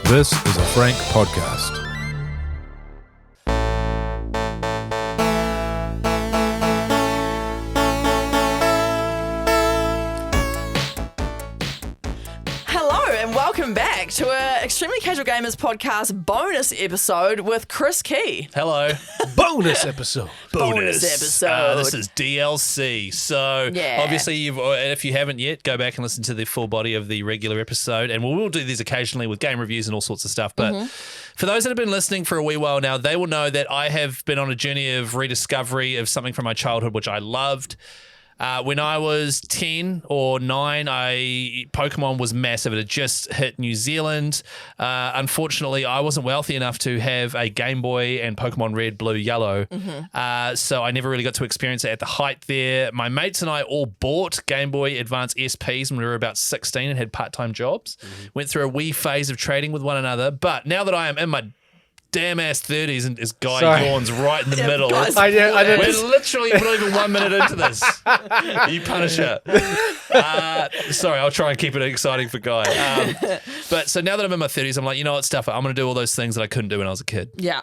This is a Frank podcast. Welcome back to our Extremely Casual Gamers podcast bonus episode with Chris Key. Hello. Bonus episode. Bonus episode. This is DLC. So obviously, if you haven't yet, go back and listen to the full body of the regular episode. And we'll do these occasionally with game reviews and all sorts of stuff. But for those that have been listening for a wee while now, they will know that I have been on a journey of rediscovery of something from my childhood, which I loved. When I was 10 or 9, Pokemon was massive. It had just hit New Zealand. Unfortunately, I wasn't wealthy enough to have a Game Boy and Pokemon Red, Blue, Yellow. So I never really got to experience it at the height there. My mates and I all bought Game Boy Advance SPs when we were about 16 and had part-time jobs. Went through a wee phase of trading with one another. But now that I am in my damn ass 30s and this guy yawns right in the middle. Guys, We're literally not even 1 minute into this. You punisher. Sorry, I'll try and keep it exciting for Guy. But so now that I'm in my 30s, I'm like, you know what, stuff it. I'm going to do all those things that I couldn't do when I was a kid. Yeah.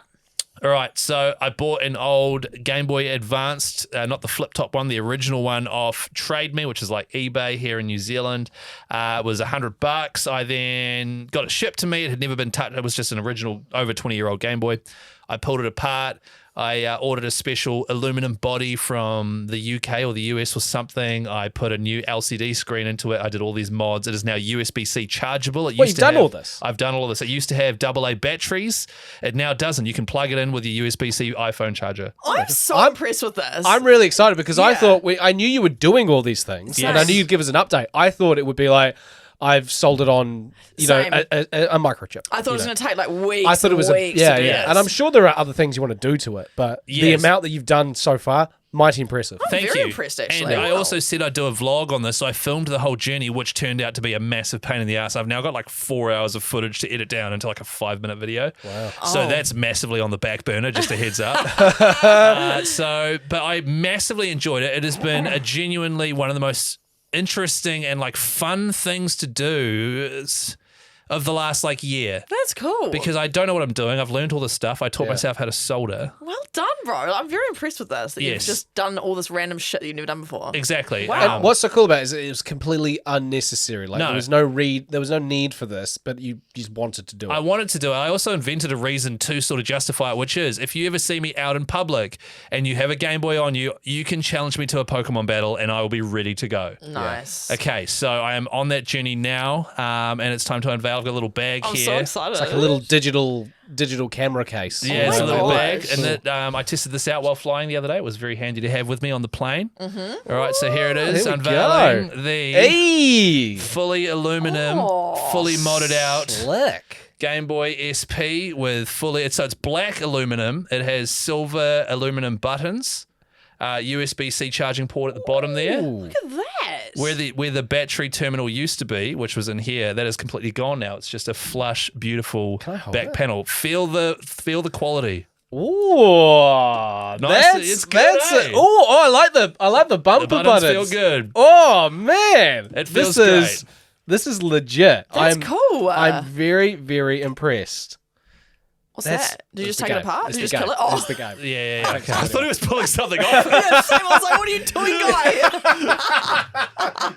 All right, so I bought an old Game Boy Advanced, not the flip top one, the original one off Trade Me, which is like eBay here in New Zealand. It was $100. I then got it shipped to me. It had never been touched. It was just an original over 20-year-old Game Boy. I pulled it apart. I ordered a special aluminum body from the UK or the US or something. I put a new LCD screen into it. I did all these mods. It is now USB-C chargeable. You've done all this? I've done all of this. It used to have AA batteries. It now doesn't. You can plug it in with your USB-C iPhone charger. I'm so impressed with this. I'm really excited because I thought I knew you were doing all these things, and I knew you'd give us an update. I thought it would be like, I've sold it on, a microchip. I thought it was going to take like weeks. I thought it was weeks yeah. to do this. And I'm sure there are other things you want to do to it, but the amount that you've done so far, mighty impressive. Thank very you. Impressed, actually. And I also said I'd do a vlog on this, so I filmed the whole journey, which turned out to be a massive pain in the ass. I've now got like 4 hours of footage to edit down into like a 5-minute video. Wow. So that's massively on the back burner, just a heads up. But I massively enjoyed it. It has been a genuinely one of the most interesting and like fun things to do of the last like year. That's cool. Because I don't know what I'm doing. I've learned all this stuff. I taught myself how to solder. Well done, bro. I'm very impressed with this. That you've just done all this random shit that you've never done before. Exactly. Wow. And what's so cool about it is it was completely unnecessary. Like there was no need for this, but you just wanted to do it. I wanted to do it. I also invented a reason to sort of justify it, which is if you ever see me out in public and you have a Game Boy on you, you can challenge me to a Pokemon battle and I will be ready to go. Nice. Okay, so I am on that journey now, and it's time to unveil. I've got a little bag I'm here. so excited. It's like a little digital camera case. Yeah, it's a little bag. gosh. And that I tested this out while flying the other day. It was very handy to have with me on the plane. All right, so here it is, There we unveiling go. the Hey! fully aluminum, fully modded out Slick. Game Boy SP with it's black aluminum. It has silver aluminum buttons, USB-C charging port at the bottom there. Look at that. Where the battery terminal used to be, which was in here, that is completely gone now. It's just a flush, beautiful back panel. Feel the quality. Ooh, Nice. It's good, eh? I like the bumper The buttons buttons. feel good. Oh man, It feels great. This is legit. That's cool. I'm very, very impressed. What's that? Did you just take it apart? It's Did you the just game. kill it? Oh. It's the game. Yeah. Okay. I thought he was pulling something off. Yeah, same. I was like, what are you doing, guy?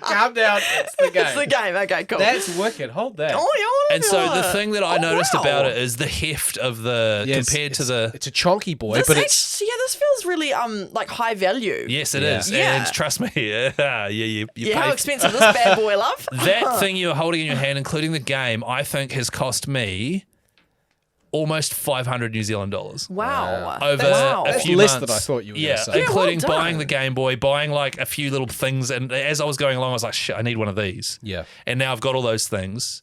Calm down. It's the game. It's the game. Okay, cool. That's wicked. Hold that. Oh, you And so the thing that I noticed wow. about it is the heft of the compared to the. It's a chonky boy, This but it's this feels really like high value. Yes, it is. Yeah. And trust me, you pay How expensive is this bad boy, love? that thing you're holding in your hand, including the game, I think has cost me almost 500 New Zealand dollars. Wow. Over Wow. a That's few less months. than I thought you were gonna say. Yeah, including well done. buying the Game Boy, buying like a few little things, and as I was going along, I was like, shit, I need one of these. Yeah. And now I've got all those things,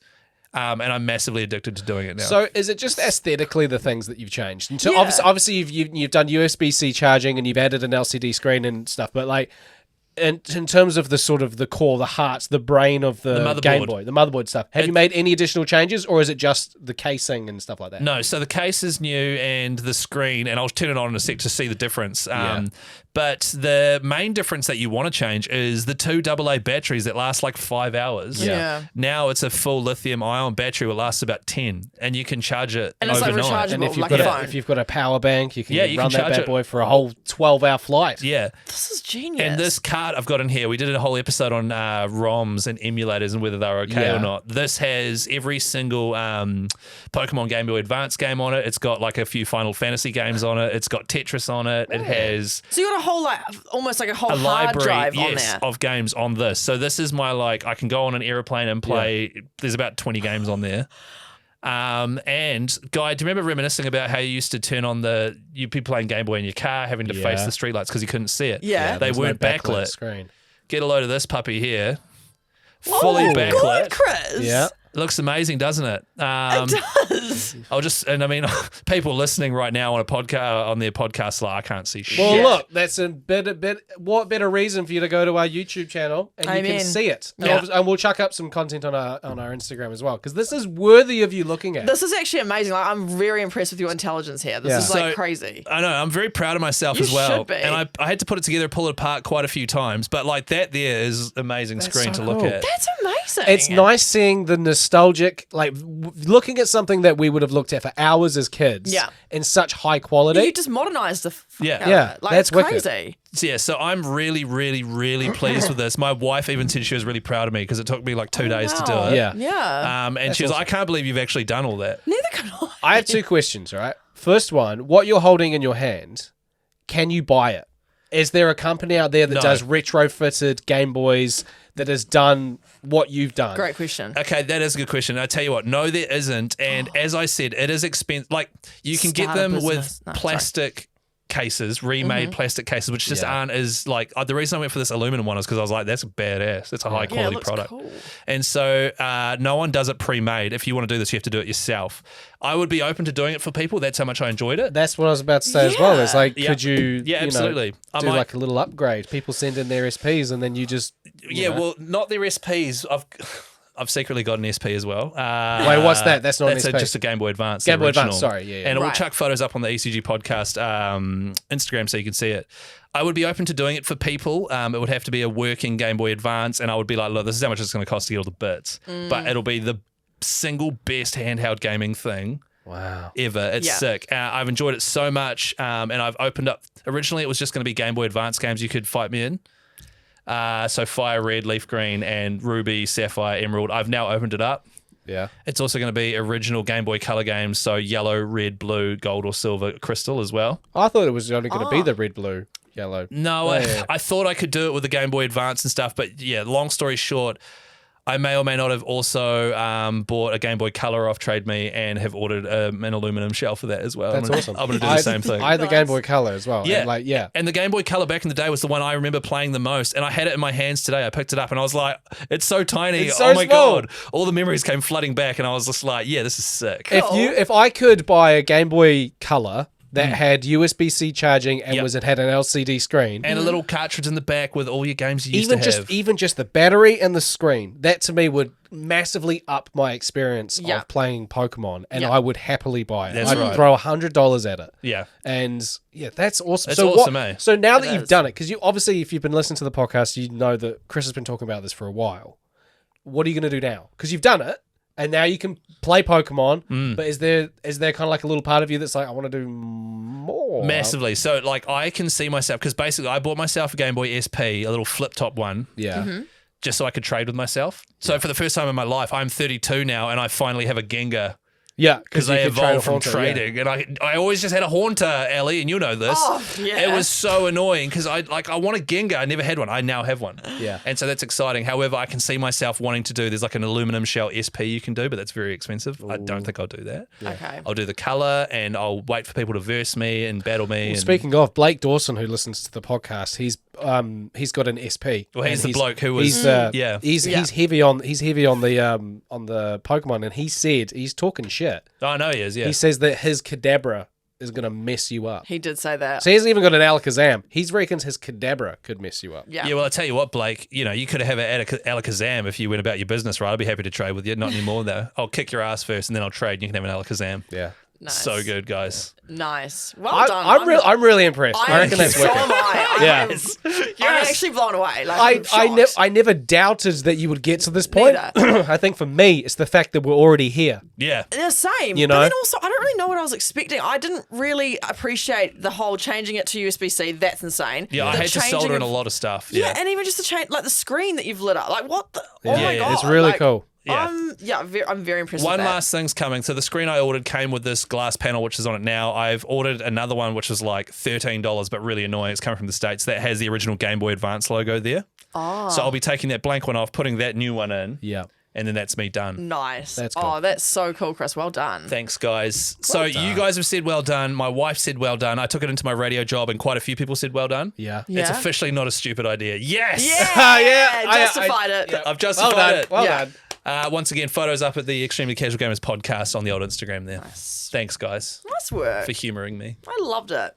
and I'm massively addicted to doing it now. So is it just aesthetically the things that you've changed? And so Yeah. obviously you've done USB-C charging and you've added an LCD screen and stuff, but like in terms of the sort of the core, the heart, the brain of the motherboard. Game Boy, the motherboard stuff, have you made any additional changes or is it just the casing and stuff like that? No, so the case is new and the screen, and I'll turn it on in a sec to see the difference. But the main difference that you want to change is the 2 AA batteries that last like 5 hours. Yeah. Now it's a full lithium ion battery that lasts about 10, and you can charge it And it's like overnight. rechargeable. And if you've Like got a a, phone. if you've got a power bank, you can Yeah, you run can that charge bad it. boy for a whole 12-hour flight. Yeah. This is genius. And this card I've got in here, we did a whole episode on ROMs and emulators and whether they're okay Yeah. or not. This has every single Pokemon Game Boy Advance game on it. It's got like a few Final Fantasy games on it. It's got Tetris on it. It has So you got a whole almost like a whole a hard library drive on there. of games on this. So this is my I can go on an aeroplane and play. There's about 20 games on there. And Guy, do you remember reminiscing about how you used to turn on you'd be playing Game Boy in your car, having to face Yeah. the streetlights because you couldn't see it? Yeah. They There's no weren't backlit. screen. Get a load of this puppy here. Oh Fully my backlit. God, Chris. Yeah. Looks amazing, doesn't it? It does. I mean, people listening right now on their podcast, like, I can't see shit. Well, look, that's a what better reason for you to go to our YouTube channel and you Amen. can see it. And Yeah. and we'll chuck up some content on our Instagram as well, because this is worthy of you looking at. This is actually amazing. Like, I'm very impressed with your intelligence here. This Yeah. is like So- crazy. I know, I'm very proud of myself You as well. should be. And I had to put it together, pull it apart quite a few times. But like that there is amazing screen so to look cool. at. That's amazing. It's nice seeing the nostalgic, looking at something that we would have looked at for hours as kids, Yeah. in such high quality. You just modernized the fuck Yeah. out of Yeah, it. Like, that's it's wicked. crazy. So, yeah, so I'm really, really, really pleased with this. My wife even said she was really proud of me because it took me like 2 days to do Wow. it. Yeah. Yeah. And she was like, I can't believe you've actually done all that. Neither can I. I have 2 questions, all right? First one, what you're holding in your hand, can you buy it? Is there a company out there that No. does retrofitted Game Boys that has done what you've done? Great question. Okay, that is a good question. I tell you what, no, there isn't. And as I said, it is expensive. Like, you can get Start a them business. with No, sorry. plastic cases, remade plastic cases, which just aren't as like. The reason I went for this aluminum one is because I was like, that's badass. That's a high Yeah, it quality looks product. cool. And so no one does it pre-made. If you want to do this, you have to do it yourself. I would be open to doing it for people. That's how much I enjoyed it. That's what I was about to say as well. It's like, Yeah. could you, Yeah, you know, absolutely. I do might- like a little upgrade? People send in their SPs and then you just, Yeah, well, not their SPs. I've secretly got an SP as well. Wait, what's that? That's not an SP. just a Game Boy Advance. Game the Boy Advance, original. sorry, yeah, yeah. And we'll Right. chuck photos up on the ECG podcast Instagram so you can see it. I would be open to doing it for people. It would have to be a working Game Boy Advance, and I would be like, look, this is how much it's going to cost to get all the bits. But it'll be the single best handheld gaming thing wow. ever. It's Yeah. sick. I've enjoyed it so much, and I've opened up. Originally, it was just going to be Game Boy Advance games you could fight me in. So Fire Red, Leaf Green, and Ruby, Sapphire, Emerald. I've now opened it up. Yeah. It's also going to be original Game Boy Color games, so yellow, red, blue, gold, or silver, crystal as well. I thought it was only going to be the red, blue, yellow. No, I thought I could do it with the Game Boy Advance and stuff, but yeah, long story short, I may or may not have also bought a Game Boy Color off Trade Me and have ordered an aluminum shell for that as well. That's awesome. I'm going to do the same thing. I had the Game Boy Color as well. Yeah. And yeah. And the Game Boy Color back in the day was the one I remember playing the most. And I had it in my hands today. I picked it up and I was like, it's so tiny. It's so oh my small. God. All the memories came flooding back. And I was just like, yeah, this is sick. If I could buy a Game Boy Color that had USB-C charging and Yep. it had an LCD screen, And a little cartridge in the back with all your games you used to have. even just the battery and the screen, that to me would massively up my experience Yeah. of playing Pokemon, and Yeah. I would happily buy it. That's I'd right. throw $100 at it. Yeah. And yeah, that's awesome. That's so awesome, eh? So now that It you've is. done it, because you obviously, if you've been listening to the podcast, you know that Chris has been talking about this for a while. What are you going to do now? Because you've done it, and now you can play Pokemon. But is there kind of like a little part of you that's like, I want to do more? Massively. So, like, I can see myself, because basically I bought myself a Game Boy SP, a little flip top one, Yeah. just so I could trade with myself. So, for the first time in my life, I'm 32 now, and I finally have a Gengar. Yeah, Because you they could trade a evolved from Haunter, yeah. trading, and I always just had a Haunter, Ellie, and you know this. Oh, yeah. It was so annoying because I want a Gengar. I never had one. I now have one. Yeah. And so that's exciting. However, I can see myself wanting to do. There's like an aluminum shell SP you can do, but that's very expensive. I don't think I'll do that. Okay. I'll do the color, and I'll wait for people to verse me and battle me. and, Speaking of Blake Dawson, who listens to the podcast, he's got an SP. Well, he's and the bloke who was- he's, yeah. he's heavy on the Pokemon, and he said he's talking shit. I know he is. Yeah. He says that his Kadabra is gonna mess you up. He did say that. So he hasn't even got an Alakazam. He reckons his Kadabra could mess you up. Yeah. Yeah, well, I tell you what, Blake, you could have an Alakazam if you went about your business right. I'd be happy to trade with you. Not anymore, though. I'll kick your ass first, and then I'll trade, and you can have an Alakazam. Yeah. Nice. So good, guys. Nice. Well done. I'm really impressed. I reckon that's so wicked. am I. Yeah. I'm actually blown away. Like, I never doubted that you would get to this point. I think for me, it's the fact that we're already here. Yeah. The same. You know? But then also, I don't really know what I was expecting. I didn't really appreciate the whole changing it to USB-C. That's insane. Yeah, I The had to changing solder in a of- lot of stuff. Yeah, Yeah. and even just the change, like the screen that you've lit up. Like, what the? Oh my Yeah, God. It's really like, cool. Yeah. I'm very impressed One with that. last thing's coming. So the screen I ordered came with this glass panel, which is on it now. I've ordered another one, which is like $13, but really annoying. It's coming from the States. That has the original Game Boy Advance logo there. Oh. So I'll be taking that blank one off, putting that new one in, Yeah. and then that's me done. Nice. That's cool. Oh, that's so cool, Chris. Well done. Thanks, guys. So you guys have said well done. My wife said well done. I took it into my radio job, and quite a few people said well done. Yeah. It's Yeah. officially not a stupid idea. Yes! Yeah, Yeah, justified it. I've justified it. Well Yeah. done. Once again, photos up at the Extremely Casual Gamers podcast on the old Instagram there. Thanks, guys, Nice work. for humouring me. I loved it.